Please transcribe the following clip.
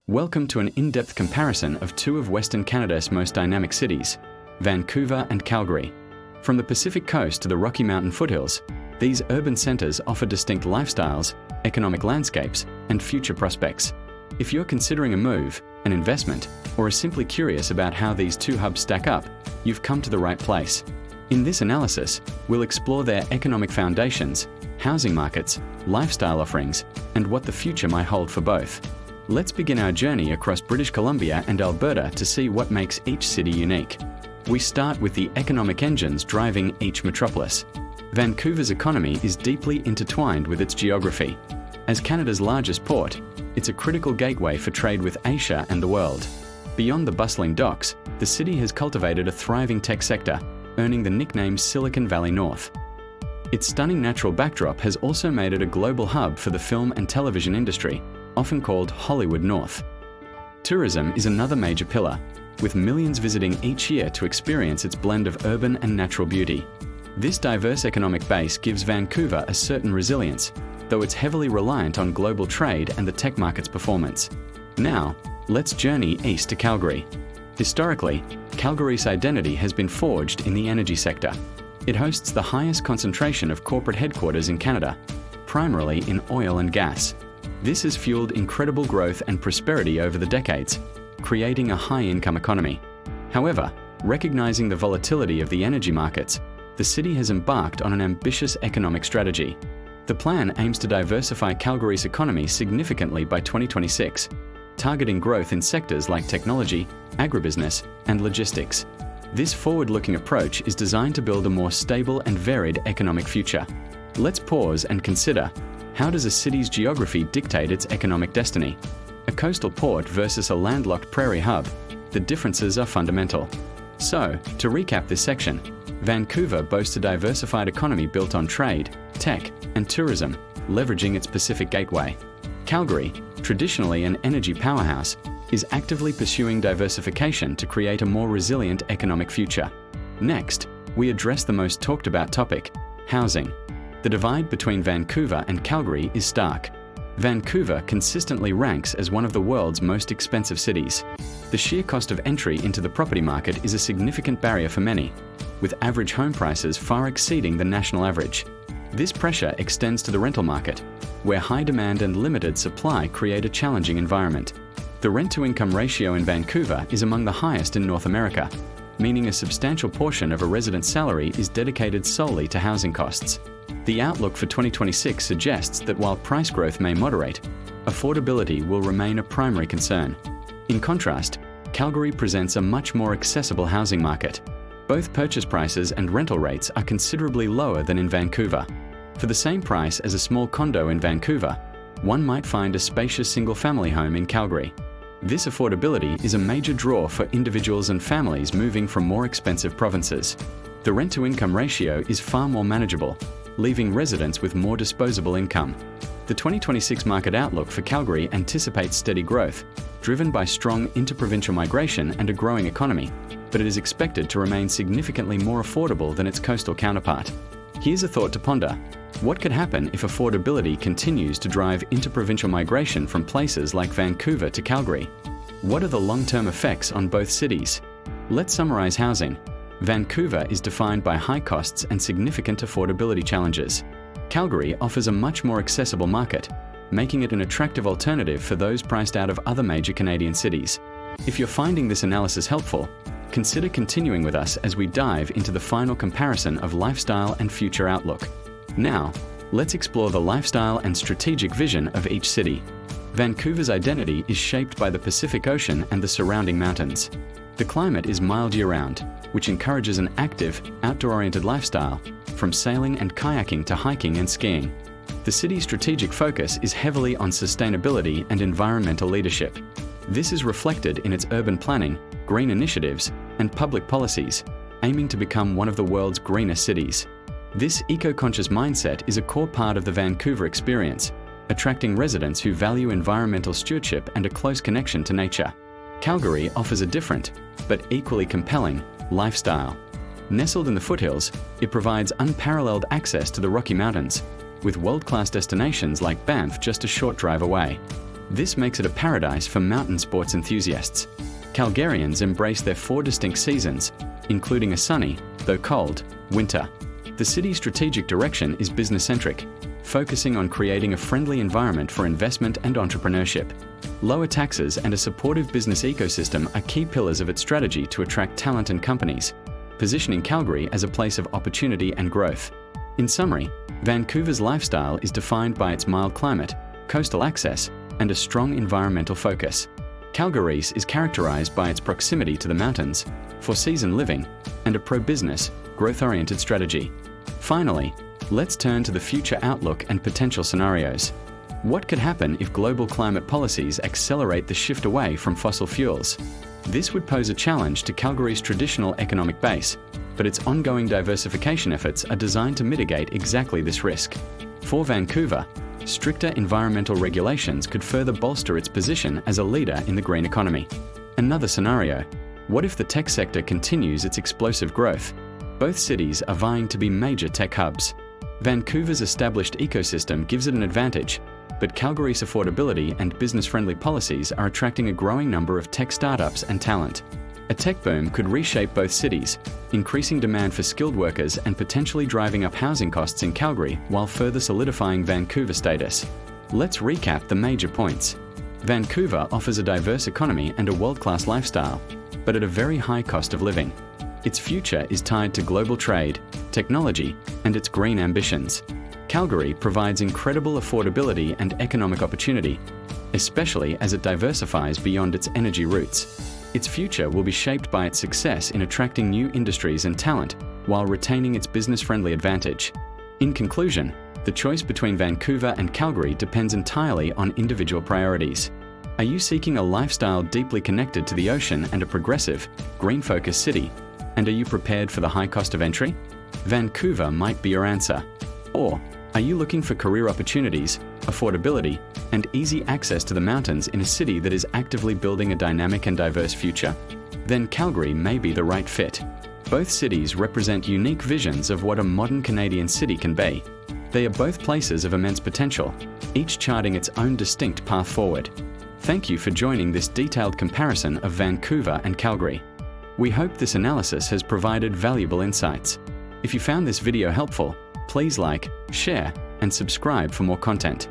Welcome to an in-depth comparison of two of Western Canada's most dynamic cities, Vancouver and Calgary. From the Pacific Coast to the Rocky Mountain foothills, these urban centres offer distinct lifestyles, economic landscapes, and future prospects. If you're considering a move, an investment, or are simply curious about how these two hubs stack up, you've come to the right place. In this analysis, we'll explore their economic foundations, housing markets, lifestyle offerings, and what the future might hold for both. Let's begin our journey across British Columbia and Alberta to see what makes each city unique. We start with the economic engines driving each metropolis. Vancouver's economy is deeply intertwined with its geography. As Canada's largest port, it's a critical gateway for trade with Asia and the world. Beyond the bustling docks, the city has cultivated a thriving tech sector, earning the nickname Silicon Valley North. Its stunning natural backdrop has also made it a global hub for the film and television industry, often called Hollywood North. Tourism is another major pillar, with millions visiting each year to experience its blend of urban and natural beauty. This diverse economic base gives Vancouver a certain resilience, though it's heavily reliant on global trade and the tech market's performance. Now, let's journey east to Calgary. Historically, Calgary's identity has been forged in the energy sector. It hosts the highest concentration of corporate headquarters in Canada, primarily in oil and gas. This has fueled incredible growth and prosperity over the decades, creating a high-income economy. However, recognizing the volatility of the energy markets, the city has embarked on an ambitious economic strategy. The plan aims to diversify Calgary's economy significantly by 2026, targeting growth in sectors like technology, agribusiness, and logistics. This forward-looking approach is designed to build a more stable and varied economic future. Let's pause and consider, how does a city's geography dictate its economic destiny? A coastal port versus a landlocked prairie hub, the differences are fundamental. So, to recap this section, Vancouver boasts a diversified economy built on trade, tech, and tourism, leveraging its Pacific Gateway. Calgary, traditionally an energy powerhouse, is actively pursuing diversification to create a more resilient economic future. Next, we address the most talked about topic, housing. The divide between Vancouver and Calgary is stark. Vancouver consistently ranks as one of the world's most expensive cities. The sheer cost of entry into the property market is a significant barrier for many, with average home prices far exceeding the national average. This pressure extends to the rental market, where high demand and limited supply create a challenging environment. The rent-to-income ratio in Vancouver is among the highest in North America, meaning a substantial portion of a resident's salary is dedicated solely to housing costs. The outlook for 2026 suggests that while price growth may moderate, affordability will remain a primary concern. In contrast, Calgary presents a much more accessible housing market. Both purchase prices and rental rates are considerably lower than in Vancouver. For the same price as a small condo in Vancouver, one might find a spacious single-family home in Calgary. This affordability is a major draw for individuals and families moving from more expensive provinces. The rent-to-income ratio is far more manageable, leaving residents with more disposable income. The 2026 market outlook for Calgary anticipates steady growth, driven by strong interprovincial migration and a growing economy, but it is expected to remain significantly more affordable than its coastal counterpart. Here's a thought to ponder. What could happen if affordability continues to drive interprovincial migration from places like Vancouver to Calgary? What are the long-term effects on both cities? Let's summarize housing. Vancouver is defined by high costs and significant affordability challenges. Calgary offers a much more accessible market, making it an attractive alternative for those priced out of other major Canadian cities. If you're finding this analysis helpful, consider continuing with us as we dive into the final comparison of lifestyle and future outlook. Now, let's explore the lifestyle and strategic vision of each city. Vancouver's identity is shaped by the Pacific Ocean and the surrounding mountains. The climate is mild year-round, which encourages an active, outdoor-oriented lifestyle, from sailing and kayaking to hiking and skiing. The city's strategic focus is heavily on sustainability and environmental leadership. This is reflected in its urban planning, green initiatives, and public policies, aiming to become one of the world's greenest cities. This eco-conscious mindset is a core part of the Vancouver experience, attracting residents who value environmental stewardship and a close connection to nature. Calgary offers a different, but equally compelling, lifestyle. Nestled in the foothills, it provides unparalleled access to the Rocky Mountains, with world-class destinations like Banff just a short drive away. This makes it a paradise for mountain sports enthusiasts. Calgarians embrace their 4 distinct seasons, including a sunny, though cold, winter. The city's strategic direction is business-centric, focusing on creating a friendly environment for investment and entrepreneurship. Lower taxes and a supportive business ecosystem are key pillars of its strategy to attract talent and companies, positioning Calgary as a place of opportunity and growth. In summary, Vancouver's lifestyle is defined by its mild climate, coastal access, and a strong environmental focus. Calgary is characterized by its proximity to the mountains, for-season living, and a pro-business, growth-oriented strategy. Finally, let's turn to the future outlook and potential scenarios. What could happen if global climate policies accelerate the shift away from fossil fuels? This would pose a challenge to Calgary's traditional economic base, but its ongoing diversification efforts are designed to mitigate exactly this risk. For Vancouver, stricter environmental regulations could further bolster its position as a leader in the green economy. Another scenario: what if the tech sector continues its explosive growth? Both cities are vying to be major tech hubs. Vancouver's established ecosystem gives it an advantage, but Calgary's affordability and business-friendly policies are attracting a growing number of tech startups and talent. A tech boom could reshape both cities, increasing demand for skilled workers and potentially driving up housing costs in Calgary while further solidifying Vancouver's status. Let's recap the major points. Vancouver offers a diverse economy and a world-class lifestyle, but at a very high cost of living. Its future is tied to global trade, technology, and its green ambitions. Calgary provides incredible affordability and economic opportunity, especially as it diversifies beyond its energy roots. Its future will be shaped by its success in attracting new industries and talent while retaining its business-friendly advantage. In conclusion, the choice between Vancouver and Calgary depends entirely on individual priorities. Are you seeking a lifestyle deeply connected to the ocean and a progressive, green-focused city? And are you prepared for the high cost of entry? Vancouver might be your answer. Or are you looking for career opportunities, affordability, and easy access to the mountains in a city that is actively building a dynamic and diverse future? Then Calgary may be the right fit. Both cities represent unique visions of what a modern Canadian city can be. They are both places of immense potential, each charting its own distinct path forward. Thank you for joining this detailed comparison of Vancouver and Calgary. We hope this analysis has provided valuable insights. If you found this video helpful, please like, share, and subscribe for more content.